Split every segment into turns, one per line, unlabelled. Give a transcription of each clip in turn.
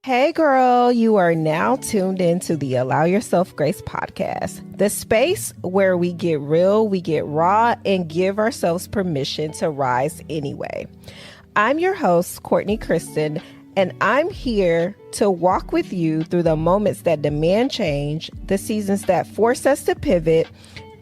Hey girl, you are now tuned into the Allow Yourself Grace podcast, the space where we get real, we get raw, and give ourselves permission to rise anyway. I'm your host, Courtney Kristen, and I'm here to walk with you through the moments that demand change, the seasons that force us to pivot,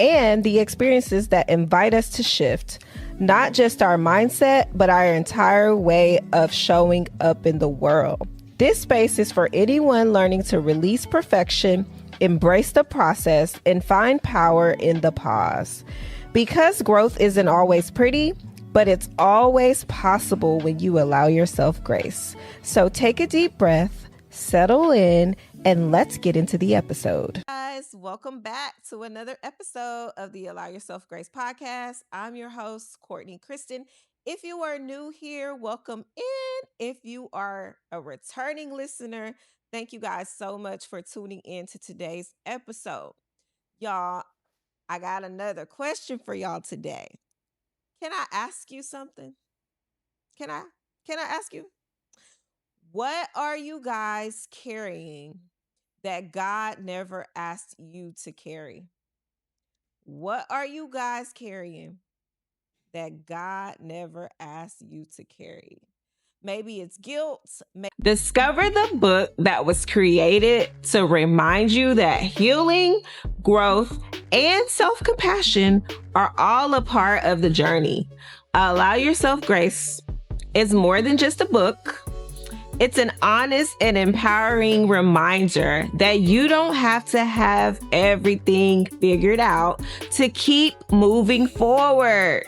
and the experiences that invite us to shift, not just our mindset, but our entire way of showing up in the world. This space is for anyone learning to release perfection, embrace the process, and find power in the pause. Because growth isn't always pretty, but it's always possible when you allow yourself grace. So take a deep breath, settle in, and let's get into the episode. Guys, welcome back to another episode of the Allow Yourself Grace podcast. I'm your host, Courtney Kristen. If you are new here, welcome in. If you are a returning listener, thank you guys so much for tuning in to today's episode. Y'all, I got another question for y'all today. Can I ask you something? Can I ask you? What are you guys carrying that God never asked you to carry? What are you guys carrying that God never asked you to carry? Maybe it's guilt. Discover the book that was created to remind you that healing, growth, and self-compassion are all a part of the journey. Allow Yourself Grace is more than just a book. It's an honest and empowering reminder that you don't have to have everything figured out to keep moving forward.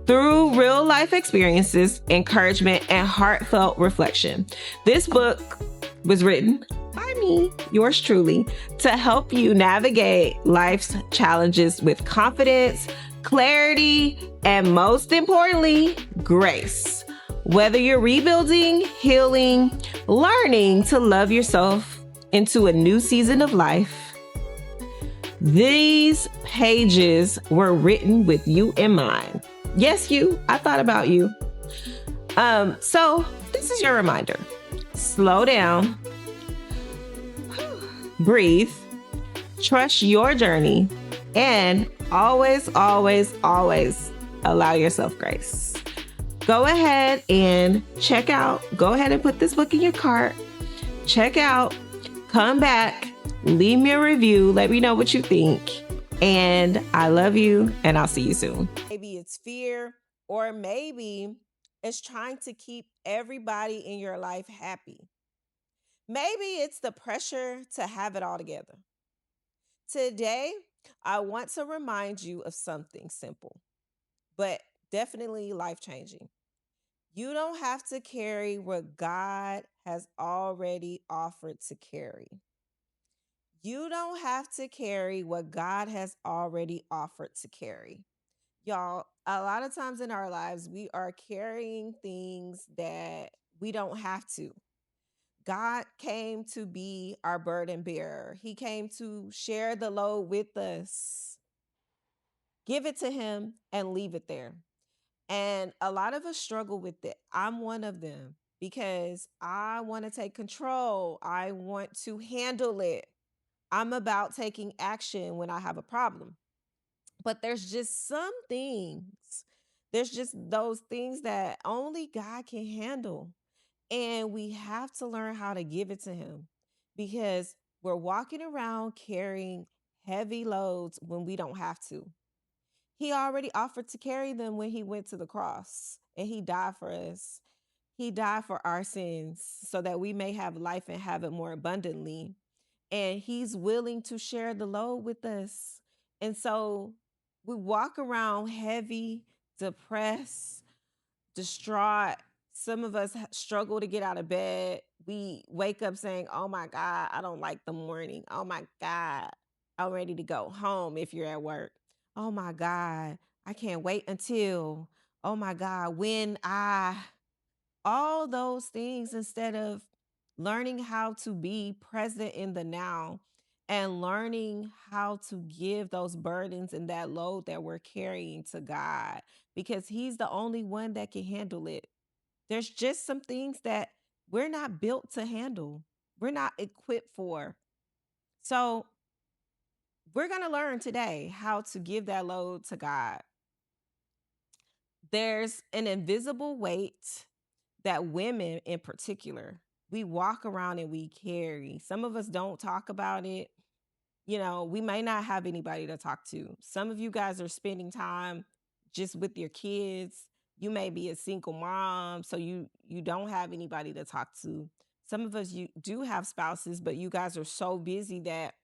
Through real life experiences, encouragement, and heartfelt reflection. This book was written by me, yours truly, to help you navigate life's challenges with confidence, clarity, and most importantly, grace. Whether you're rebuilding, healing, learning to love yourself into a new season of life, these pages were written with you in mind. Yes, you. I thought about you. So this is your reminder. Slow down, breathe, trust your journey, and always, always, always allow yourself grace. Go ahead and check out. Go ahead and put this book in your cart. Check out. Come back. Leave me a review. Let me know what you think. And I love you, and I'll see you soon. Maybe it's fear, or maybe it's trying to keep everybody in your life happy. Maybe it's the pressure to have it all together. Today, I want to remind you of something simple, but definitely life-changing. You don't have to carry what God has already offered to carry. You don't have to carry what God has already offered to carry. Y'all, a lot of times in our lives, we are carrying things that we don't have to. God came to be our burden bearer. He came to share the load with us. Give it to him and leave it there. And a lot of us struggle with it. I'm one of them because I want to take control. I want to handle it. I'm about taking action when I have a problem. But there's just some things, there's just those things that only God can handle. And we have to learn how to give it to him because we're walking around carrying heavy loads when we don't have to. He already offered to carry them when he went to the cross and he died for us. He died for our sins so that we may have life and have it more abundantly. And he's willing to share the load with us. And so we walk around heavy, depressed, distraught. Some of us struggle to get out of bed. We wake up saying, oh my God, I don't like the morning. Oh my God, I'm ready to go home if you're at work. Oh my God, I can't wait until, oh my God, all those things instead of learning how to be present in the now and learning how to give those burdens and that load that we're carrying to God because he's the only one that can handle it. There's just some things that we're not built to handle. We're not equipped for. So we're going to learn today how to give that load to God. There's an invisible weight that women in particular, we walk around and we carry. Some of us don't talk about it. We may not have anybody to talk to. Some of you guys are spending time just with your kids. You may be a single mom, so you don't have anybody to talk to. Some of us you do have spouses, but you guys are so busy that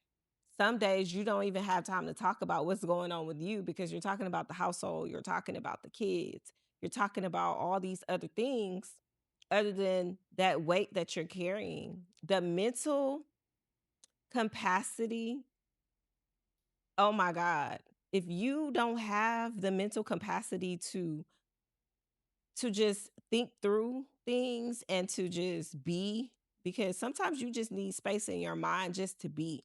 some days you don't even have time to talk about what's going on with you because you're talking about the household, you're talking about the kids, you're talking about all these other things other than that weight that you're carrying. The mental capacity, oh my God. If you don't have the mental capacity to just think through things and to just be, because sometimes you just need space in your mind just to be.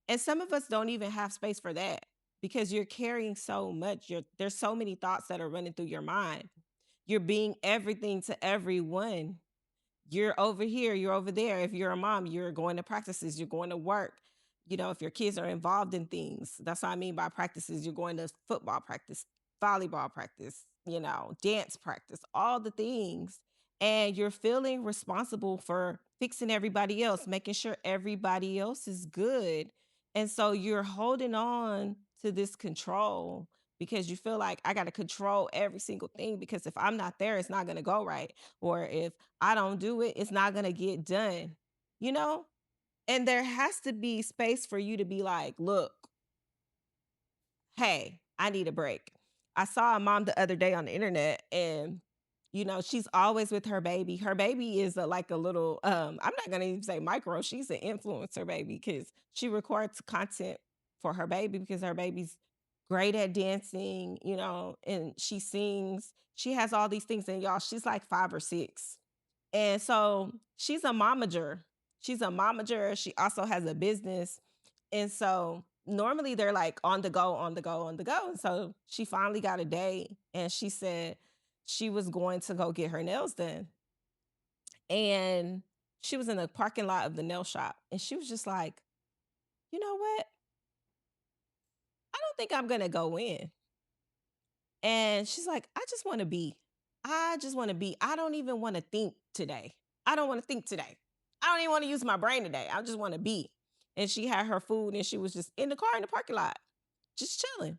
And some of us don't even have space for that because you're carrying so much. There's so many thoughts that are running through your mind. You're being everything to everyone. You're over here, you're over there. If you're a mom, you're going to practices, you're going to work. If your kids are involved in things, that's what I mean by practices. You're going to football practice, volleyball practice, dance practice, all the things. And you're feeling responsible for fixing everybody else, making sure everybody else is good. And so you're holding on to this control because you feel like I got to control every single thing because if I'm not there, it's not going to go right. Or if I don't do it, it's not going to get done, you know? And there has to be space for you to be like, look, hey, I need a break. I saw a mom the other day on the internet and she's always with her baby. Her baby is like a little I'm not going to even say micro. She's an influencer baby cuz she records content for her baby because her baby's great at dancing, and she sings. She has all these things and y'all, she's like 5 or 6. And so she's a momager. She's a momager. She also has a business. And so normally they're like on the go, on the go, on the go. And so she finally got a day and she said she was going to go get her nails done. And she was in the parking lot of the nail shop. And she was just like, you know what? I don't think I'm going to go in. And she's like, I just want to be. I just want to be. I don't even want to think today. I don't want to think today. I don't even want to use my brain today. I just want to be. And she had her food and she was just in the car in the parking lot, just chilling.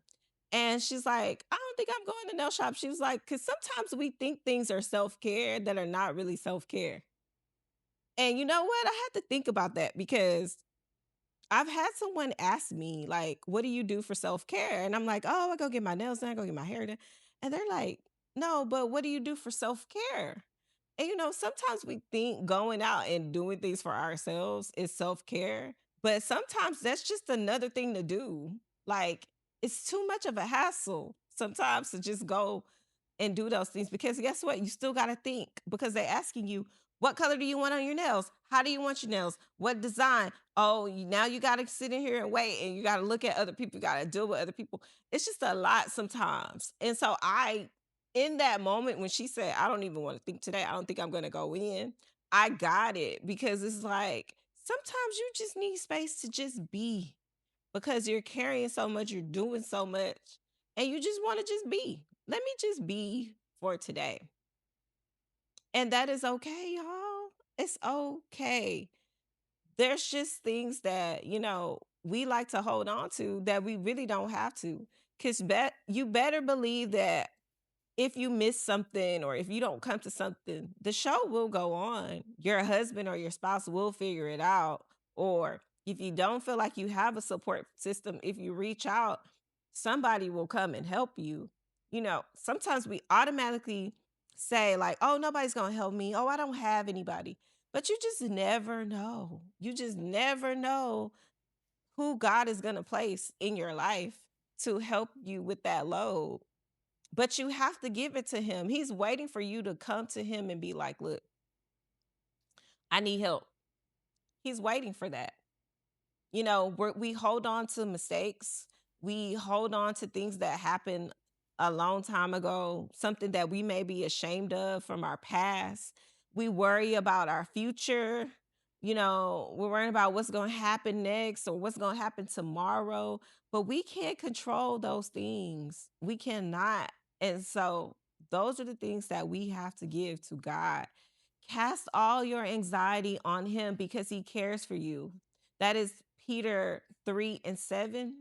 And she's like, I don't think I'm going to nail shop. She was like, because sometimes we think things are self-care that are not really self-care. And you know what? I had to think about that because I've had someone ask me, like, what do you do for self-care? And I'm like, oh, I go get my nails done, I go get my hair done. And they're like, no, but what do you do for self-care? And sometimes we think going out and doing things for ourselves is self-care, but sometimes that's just another thing to do. Like, it's too much of a hassle sometimes to just go and do those things because guess what? You still got to think because they're asking you, what color do you want on your nails? How do you want your nails? What design? Oh, now you got to sit in here and wait and you got to look at other people. You got to deal with other people. It's just a lot sometimes. And so in that moment when she said, I don't even want to think today, I don't think I'm going to go in, I got it because it's like sometimes you just need space to just be because you're carrying so much, you're doing so much, and you just want to just be. Let me just be for today. And that is okay, y'all. It's okay. There's just things that, we like to hold on to that we really don't have to. Because you better believe that if you miss something or if you don't come to something, the show will go on. Your husband or your spouse will figure it out. Or if you don't feel like you have a support system, if you reach out, somebody will come and help you. Sometimes we automatically say, like, oh, nobody's going to help me. Oh, I don't have anybody. But you just never know. You just never know who God is going to place in your life to help you with that load. But you have to give it to him. He's waiting for you to come to him and be like, look, I need help. He's waiting for that. We hold on to mistakes. We hold on to things that happened a long time ago, something that we may be ashamed of from our past. We worry about our future. We're worrying about what's going to happen next or what's going to happen tomorrow, but we can't control those things. We cannot. And so those are the things that we have to give to God. Cast all your anxiety on him because he cares for you. That is Peter 3:7.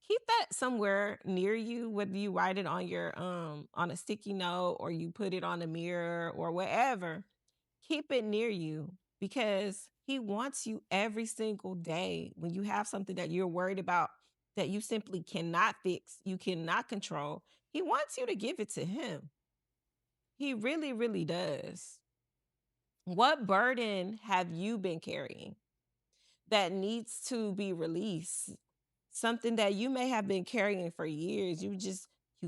Keep that somewhere near you, whether you write it on your on a sticky note or you put it on a mirror or wherever. Keep it near you because he wants you every single day when you have something that you're worried about that you simply cannot fix, you cannot control. He wants you to give it to him. He really, really does. What burden have you been carrying that needs to be released? Something that you may have been carrying for years. You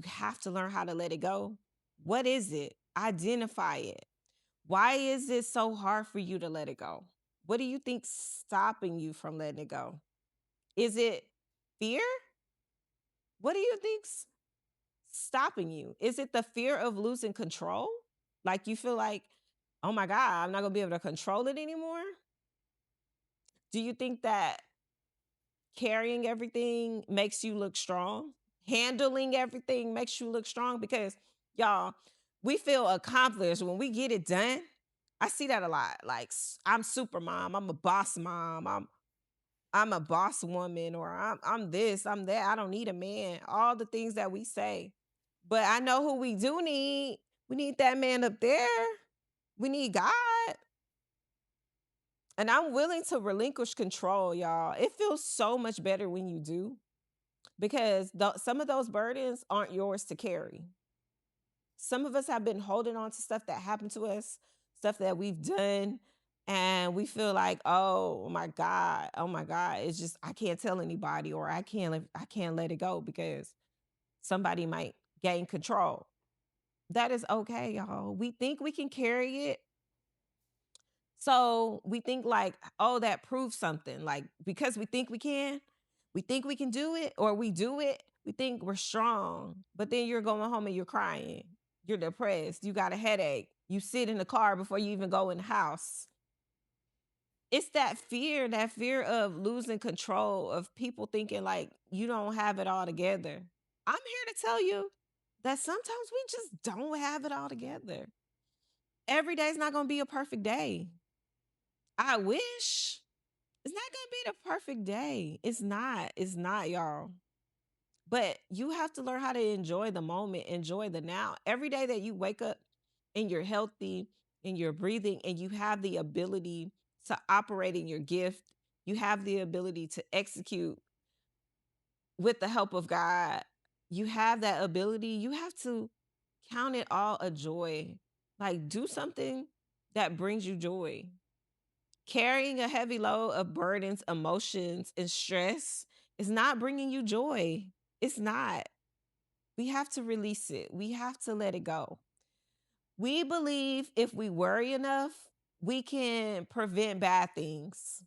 have to learn how to let it go. What is it? Identify it. Why is it so hard for you to let it go? What do you think's stopping you from letting it go? Is it fear? What do you think's stopping you? Is it the fear of losing control? Like you feel like, oh my God, I'm not gonna be able to control it anymore? Do you think that carrying everything makes you look strong? Handling everything makes you look strong? Because y'all, we feel accomplished when we get it done. I see that a lot. Like I'm super mom, I'm a boss mom, I'm a boss woman, or I'm this, I'm that. I don't need a man. All the things that we say. But I know who we do need. We need that man up there. We need God. And I'm willing to relinquish control, y'all. It feels so much better when you do because some of those burdens aren't yours to carry. Some of us have been holding on to stuff that happened to us, stuff that we've done, and we feel like, oh my God, it's just I can't tell anybody, or I can't let it go because somebody might gain control. That is okay, y'all. We think we can carry it. So we think like, oh, that proves something. Like because we think we can do it, or we do it, we think we're strong. But then you're going home and you're crying. You're depressed. You got a headache. You sit in the car before you even go in the house. It's that fear of losing control, of people thinking like you don't have it all together. I'm here to tell you that sometimes we just don't have it all together. Every day is not going to be a perfect day. I wish. It's not gonna be the perfect day. It's not. It's not, y'all. But you have to learn how to enjoy the moment, enjoy the now. Every day that you wake up and you're healthy and you're breathing and you have the ability to operate in your gift, you have the ability to execute with the help of God. You have that ability. You have to count it all a joy. Like do something that brings you joy. Carrying a heavy load of burdens, emotions, and stress is not bringing you joy. It's not. We have to release it. We have to let it go. We believe if we worry enough, we can prevent bad things.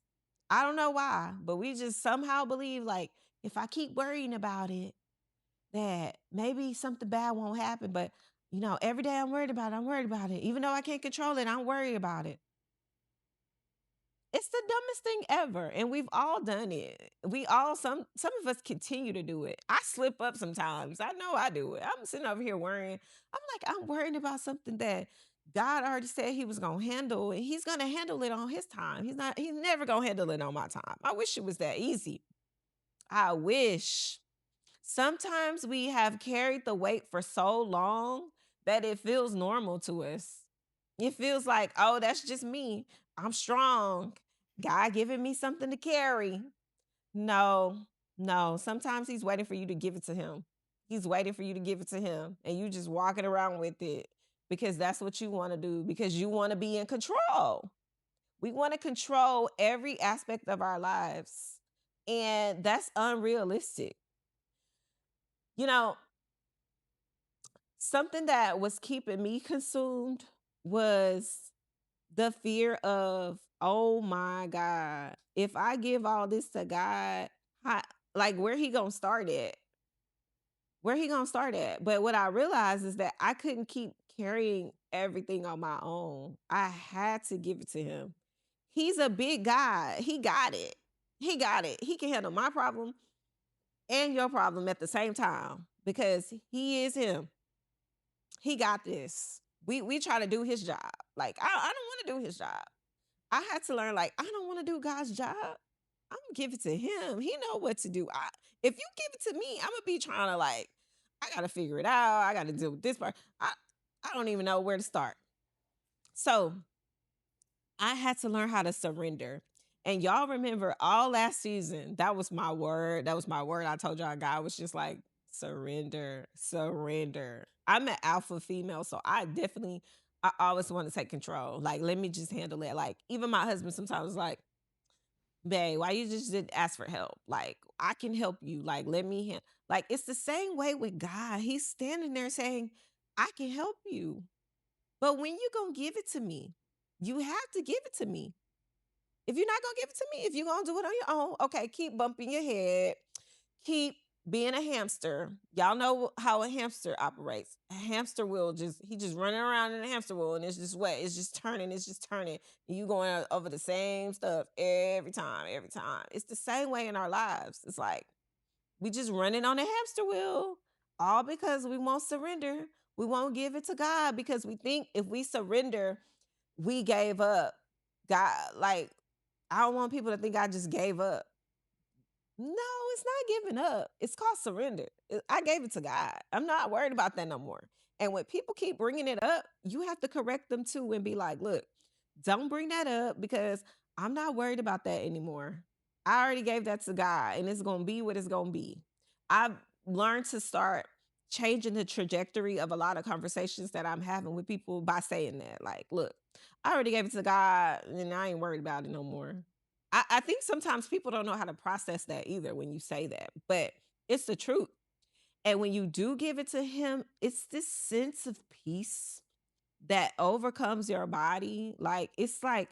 I don't know why, but we just somehow believe like if I keep worrying about it, that maybe something bad won't happen. But every day I'm worried about it. I'm worried about it. Even though I can't control it, I'm worried about it. It's the dumbest thing ever, and we've all done it. We all some of us continue to do it. I slip up sometimes. I know I do it. I'm sitting over here worrying. I'm worrying about something that God already said he was going to handle, and he's going to handle it on his time. He's never going to handle it on my time. I wish it was that easy. I wish. Sometimes we have carried the weight for so long that it feels normal to us. It feels like, oh, that's just me. I'm strong. God giving me something to carry. No, no. Sometimes he's waiting for you to give it to him. He's waiting for you to give it to him. And you just walking around with it because that's what you want to do, because you want to be in control. We want to control every aspect of our lives. And that's unrealistic. You know, something that was keeping me consumed was the fear of, oh my God, if I give all this to God, like where he gonna start at? Where he gonna start at? But what I realized is that I couldn't keep carrying everything on my own. I had to give it to him. He's a big guy. He got it. He got it. He can handle my problem and your problem at the same time because he is him. He got this. We try to do his job. Like, I don't want to do his job. I had to learn, like, I don't want to do God's job. I'm gonna give it to him. He know what to do. If you give it to me, I'm gonna be trying to, like, I gotta figure it out. I gotta deal with this part. I don't even know where to start. So I had to learn how to surrender. And y'all remember all last season, that was my word. That was my word. I told y'all God was just like, surrender, surrender. I'm an alpha female, so I always want to take control. Like, let me just handle it. Like, even my husband sometimes was like, babe, why you just didn't ask for help? Like, I can help you. Like, let me like, it's the same way with God. He's standing there saying, I can help you. But when you gonna give it to me, you have to give it to me. If you're not gonna give it to me, if you're gonna do it on your own, okay, keep bumping your head, keep being a hamster. Y'all know how a hamster operates. A hamster wheel he just running around in a hamster wheel and it's just wet. It's just turning, And you going over the same stuff every time. It's the same way in our lives. It's like we just running on a hamster wheel, all because we won't surrender. We won't give it to God because we think if we surrender, we gave up. God, like, I don't want people to think I just gave up. No, it's not giving up. It's called surrender. I gave it to God. I'm not worried about that no more. And when people keep bringing it up, you have to correct them too and be like, look, don't bring that up because I'm not worried about that anymore. I already gave that to God and it's going to be what it's going to be. I've learned to start changing the trajectory of a lot of conversations that I'm having with people by saying that. Like, look, I already gave it to God and I ain't worried about it no more. I think sometimes people don't know how to process that either when you say that, but it's the truth. And when you do give it to him, it's this sense of peace that overcomes your body. Like, it's like,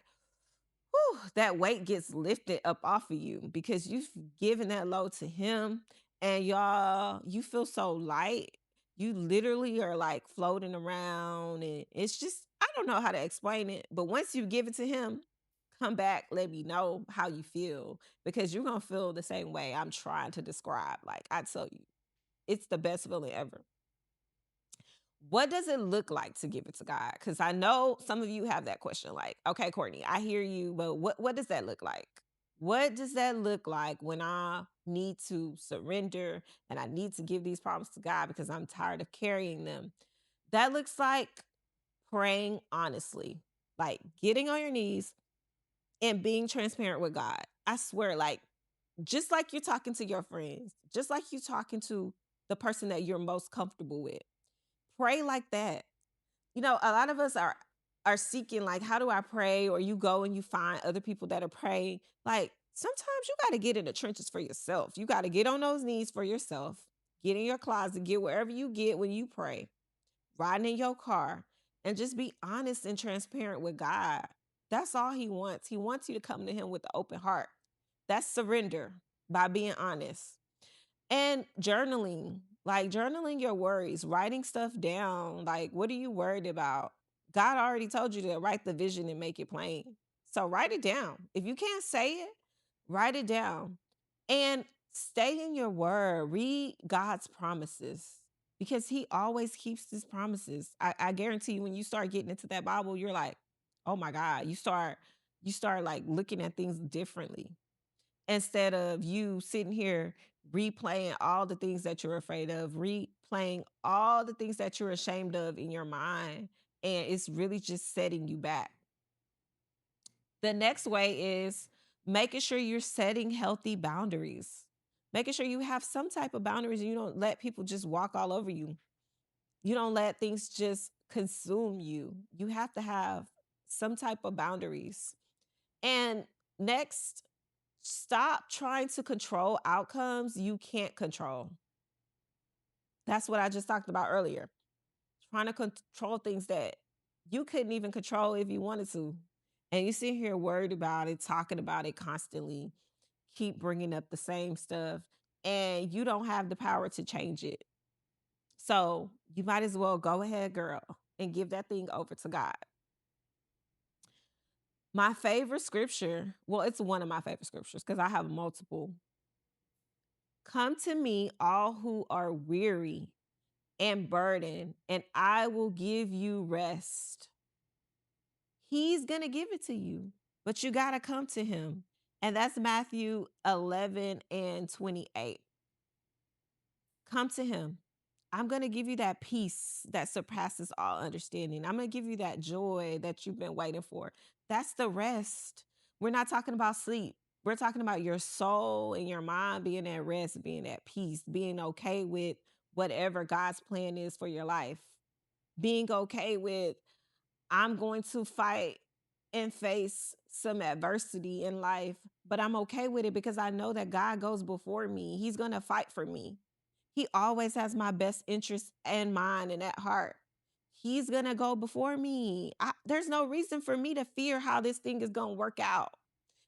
whew, that weight gets lifted up off of you because you've given that load to him. And y'all, you feel so light. You literally are like floating around. And it's just, I don't know how to explain it. But once you give it to him, come back, let me know how you feel because you're going to feel the same way I'm trying to describe. Like, I tell you, it's the best feeling ever. What does it look like to give it to God? Because I know some of you have that question. Like, okay, Courtney, I hear you, but what does that look like? What does that look like when I need to surrender and I need to give these problems to God because I'm tired of carrying them? That looks like praying honestly, like getting on your knees and being transparent with God. I swear, like, just like you're talking to your friends, just like you're talking to the person that you're most comfortable with. Pray like that. You know, a lot of us are seeking, like, how do I pray? Or you go and you find other people that are praying. Like, sometimes you got to get in the trenches for yourself. You got to get on those knees for yourself. Get in your closet, get wherever you get when you pray. Riding in your car and just be honest and transparent with God. That's all he wants. He wants you to come to him with an open heart. That's surrender by being honest. And journaling, like journaling your worries, writing stuff down. Like, what are you worried about? God already told you to write the vision and make it plain. So write it down. If you can't say it, write it down. And stay in your word. Read God's promises because he always keeps his promises. I guarantee you when you start getting into that Bible, you're like, oh my God, you start like looking at things differently instead of you sitting here replaying all the things that you're afraid of, replaying all the things that you're ashamed of in your mind. And it's really just setting you back. The next way is making sure you're setting healthy boundaries, making sure you have some type of boundaries and you don't let people just walk all over you. You don't let things just consume you. You have to have some type of boundaries. And next, stop trying to control outcomes you can't control. That's what I just talked about earlier. Trying to control things that you couldn't even control if you wanted to. And you sit here worried about it, talking about it constantly, keep bringing up the same stuff, and you don't have the power to change it. So you might as well go ahead, girl, and give that thing over to God. My favorite scripture, well, it's one of my favorite scriptures because I have multiple. Come to me, all who are weary and burdened, and I will give you rest. He's going to give it to you, but you got to come to him. And that's Matthew 11:28. Come to him. I'm going to give you that peace that surpasses all understanding. I'm going to give you that joy that you've been waiting for. That's the rest. We're not talking about sleep. We're talking about your soul and your mind being at rest, being at peace, being okay with whatever God's plan is for your life. Being okay with, I'm going to fight and face some adversity in life, but I'm okay with it because I know that God goes before me. He's going to fight for me. He always has my best interest in mind and at heart. He's going to go before me. There's no reason for me to fear how this thing is going to work out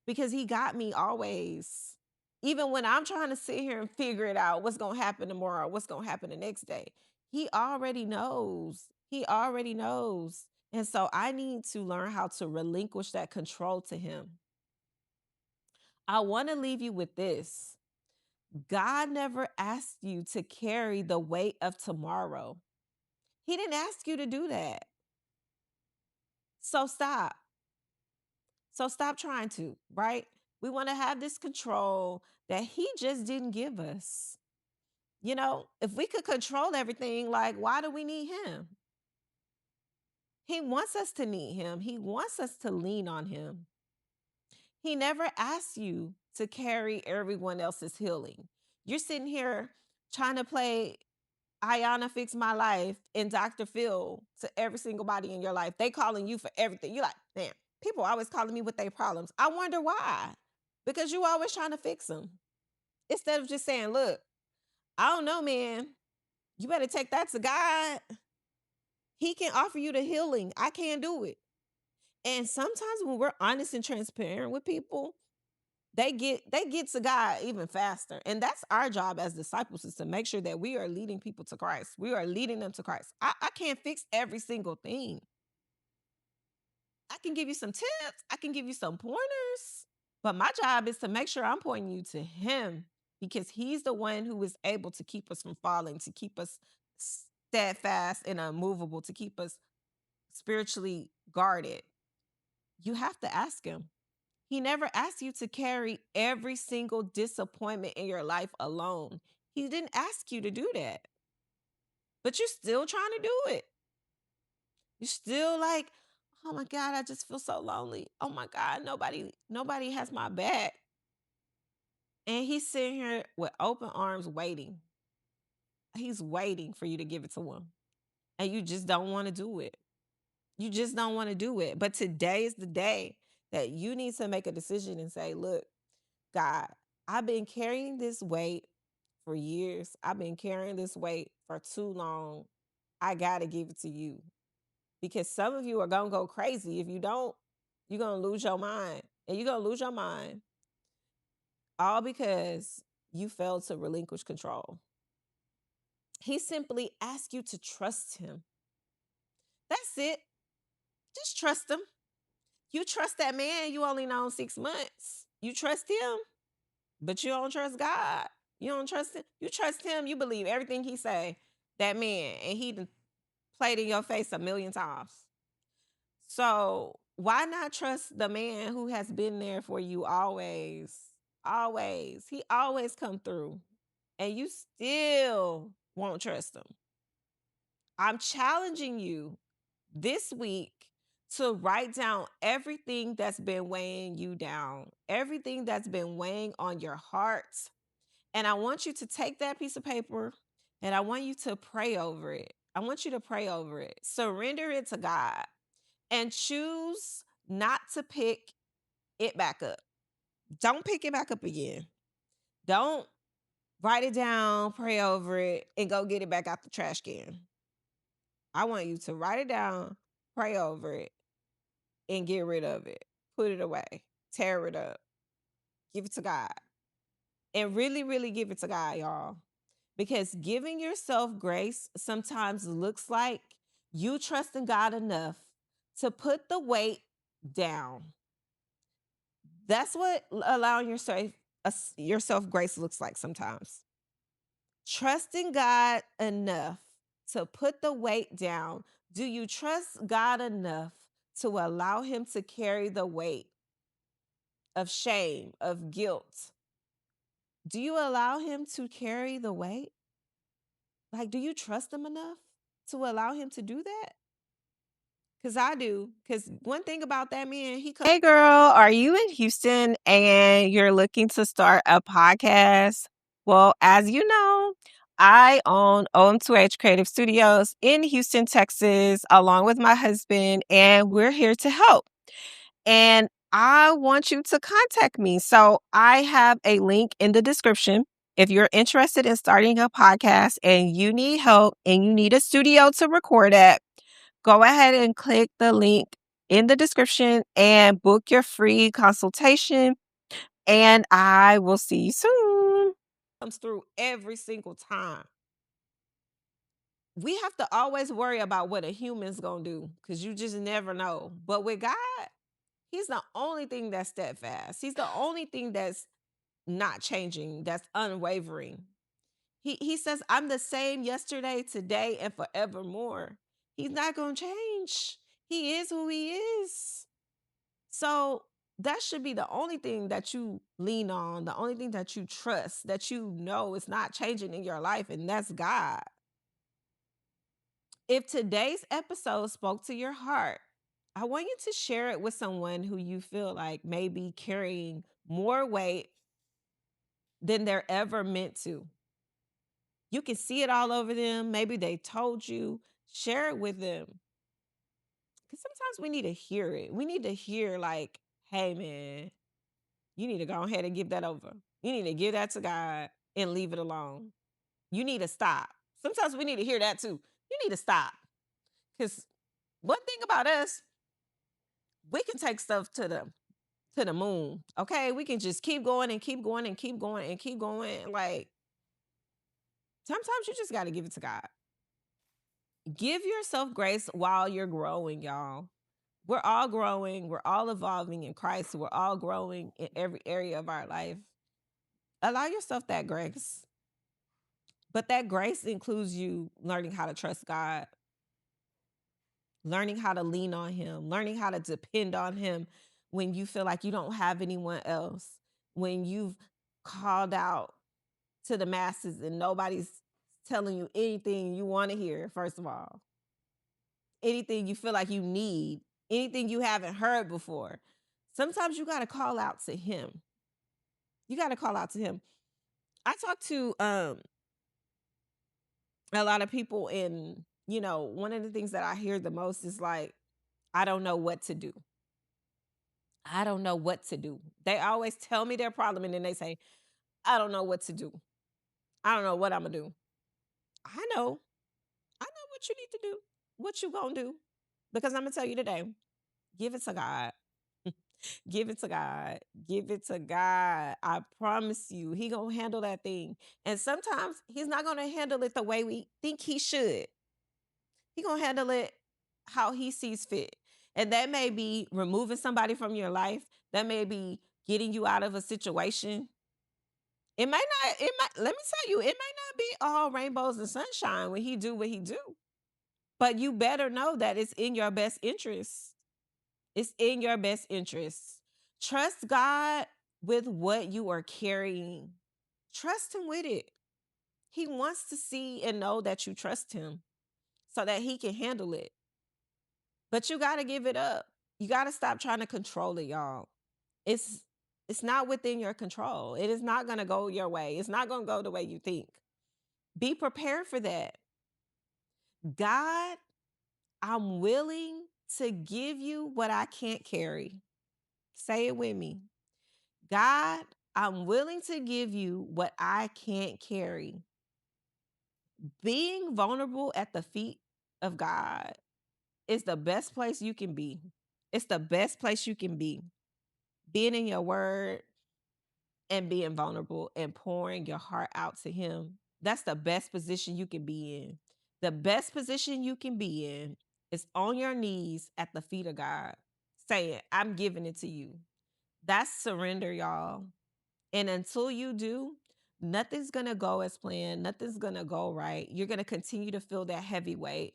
because he got me always. Even when I'm trying to sit here and figure it out, what's going to happen tomorrow, what's going to happen the next day, he already knows. He already knows. And so I need to learn how to relinquish that control to him. I want to leave you with this. God never asked you to carry the weight of tomorrow. He didn't ask you to do that. So stop. So stop trying to, right? We want to have this control that he just didn't give us. You know, if we could control everything, like, why do we need him? He wants us to need him. He wants us to lean on him. He never asks you to carry everyone else's healing. You're sitting here trying to play Ayana Fix My Life and Dr. Phil to every single body in your life. They calling you for everything. You're like, man, people always calling me with their problems. I wonder why. Because you always trying to fix them. Instead of just saying, look, I don't know, man. You better take that to God. He can offer you the healing. I can't do it. And sometimes when we're honest and transparent with people, they get to God even faster. And that's our job as disciples, is to make sure that we are leading people to Christ. We are leading them to Christ. I can't fix every single thing. I can give you some tips. I can give you some pointers. But my job is to make sure I'm pointing you to him, because he's the one who is able to keep us from falling, to keep us steadfast and unmovable, to keep us spiritually guarded. You have to ask him. He never asked you to carry every single disappointment in your life alone. He didn't ask you to do that. But you're still trying to do it. You're still like, oh my God, I just feel so lonely. Oh my God, nobody has my back. And he's sitting here with open arms waiting. He's waiting for you to give it to him. And you just don't want to do it. You just don't want to do it. But today is the day that you need to make a decision and say, look, God, I've been carrying this weight for years. I've been carrying this weight for too long. I got to give it to you. Because some of you are going to go crazy. If you don't, you're going to lose your mind. And you're going to lose your mind all because you failed to relinquish control. He simply asks you to trust him. That's it. Just trust him. You trust that man you only known 6 months. You trust him, but you don't trust God. You don't trust him. You trust him. You believe everything he say. That man, and he played in your face 1,000,000 times. So why not trust the man who has been there for you always? Always. He always come through, and you still won't trust him. I'm challenging you this week to write down everything that's been weighing you down, everything that's been weighing on your heart. And I want you to take that piece of paper and I want you to pray over it. I want you to pray over it. Surrender it to God and choose not to pick it back up. Don't pick it back up again. Don't write it down, pray over it, and go get it back out the trash can. I want you to write it down, pray over it, and get rid of it. Put it away. Tear it up. Give it to God. And really, really give it to God, y'all. Because giving yourself grace sometimes looks like You trusting God enough to put the weight down. That's what allowing yourself grace looks like sometimes. Trusting God enough to put the weight down. Do you trust God enough to allow him to carry the weight of shame, of guilt? Do you allow him to carry the weight? Like, do you trust him enough to allow him to do that? Because I do. Because one thing about that man, Hey girl, are you in Houston and you're looking to start a podcast? Well, as you know, I own OM2H Creative Studios in Houston, Texas, along with my husband, and we're here to help. And I want you to contact me. So I have a link in the description. If you're interested in starting a podcast and you need help and you need a studio to record at, go ahead and click the link in the description and book your free consultation. And I will see you soon. Comes through every single time. We have to always worry about what a human's going to do because you just never know. But with God, he's the only thing that's steadfast. He's the only thing that's not changing, that's unwavering. He says, I'm the same yesterday, today, and forevermore. He's not going to change. He is who he is. So that should be the only thing that you lean on, the only thing that you trust, that you know is not changing in your life, and that's God. If today's episode spoke to your heart, I want you to share it with someone who you feel like may be carrying more weight than they're ever meant to. You can see it all over them. Maybe they told you. Share it with them. Because sometimes we need to hear it. We need to hear, like, hey, man, you need to go ahead and give that over. You need to give that to God and leave it alone. You need to stop. Sometimes we need to hear that too. You need to stop. Because one thing about us, we can take stuff to the moon. Okay. We can just keep going and keep going and keep going and keep going. Like, sometimes you just got to give it to God. Give yourself grace while you're growing, y'all. We're all growing. We're all evolving in Christ. We're all growing in every area of our life. Allow yourself that grace. But that grace includes you learning how to trust God, learning how to lean on him, learning how to depend on him when you feel like you don't have anyone else, when you've called out to the masses and nobody's telling you anything you want to hear, first of all, anything you feel like you need, anything you haven't heard before. Sometimes you got to call out to him. You got to call out to him. I talk to a lot of people, and one of the things that I hear the most is like, I don't know what to do. I don't know what to do. They always tell me their problem and then they say, I don't know what to do. I don't know what I'm going to do. I know. I know what you need to do. What you going to do? Because I'm going to tell you today, give it to God. Give it to God. Give it to God. I promise you, he going to handle that thing. And sometimes he's not going to handle it the way we think he should. He going to handle it how he sees fit. And that may be removing somebody from your life. That may be getting you out of a situation. Let me tell you, it might not be all rainbows and sunshine when he do what he do. But you better know that it's in your best interest. It's in your best interest. Trust God with what you are carrying. Trust him with it. He wants to see and know that you trust him so that he can handle it. But you got to give it up. You got to stop trying to control it, y'all. It's not within your control. It is not going to go your way. It's not going to go the way you think. Be prepared for that. God, I'm willing to give you what I can't carry. Say it with me. God, I'm willing to give you what I can't carry. Being vulnerable at the feet of God is the best place you can be. It's the best place you can be. Being in your word and being vulnerable and pouring your heart out to him. That's the best position you can be in. The best position you can be in is on your knees at the feet of God, saying, I'm giving it to you. That's surrender, y'all. And until you do, nothing's going to go as planned. Nothing's going to go right. You're going to continue to feel that heavy weight.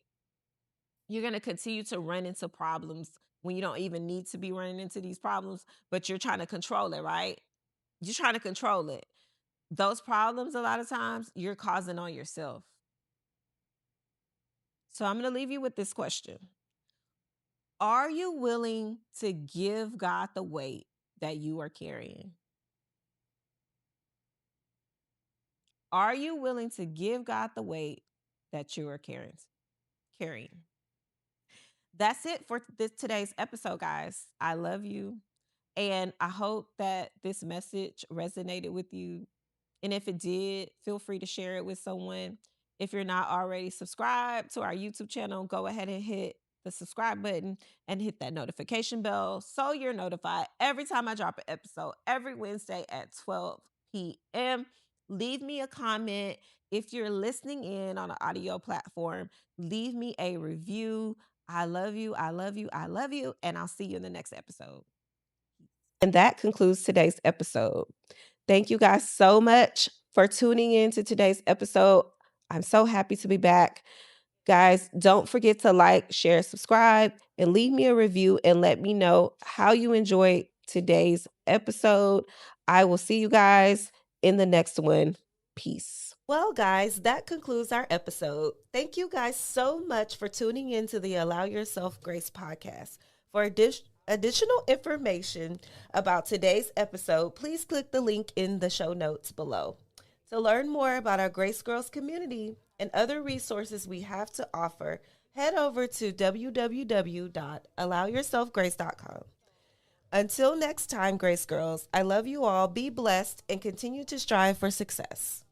You're going to continue to run into problems when you don't even need to be running into these problems, but you're trying to control it, right? You're trying to control it. Those problems, a lot of times, you're causing on yourself. So I'm going to leave you with this question. Are you willing to give God the weight that you are carrying? Are you willing to give God the weight that you are carrying? That's it for today's episode, guys. I love you. And I hope that this message resonated with you. And if it did, feel free to share it with someone. If you're not already subscribed to our YouTube channel, go ahead and hit the subscribe button and hit that notification bell so you're notified every time I drop an episode every Wednesday at 12 p.m. Leave me a comment. If you're listening in on an audio platform, leave me a review. I love you. I love you. I love you. And I'll see you in the next episode. And that concludes today's episode. Thank you guys so much for tuning in to today's episode. I'm so happy to be back. Guys, don't forget to like, share, subscribe, and leave me a review and let me know how you enjoyed today's episode. I will see you guys in the next one. Peace. Well, guys, that concludes our episode. Thank you guys so much for tuning in to the Allow Yourself Grace podcast. For additional information about today's episode, please click the link in the show notes below. To learn more about our Grace Girls community and other resources we have to offer, head over to www.allowyourselfgrace.com. Until next time, Grace Girls, I love you all, be blessed, and continue to strive for success.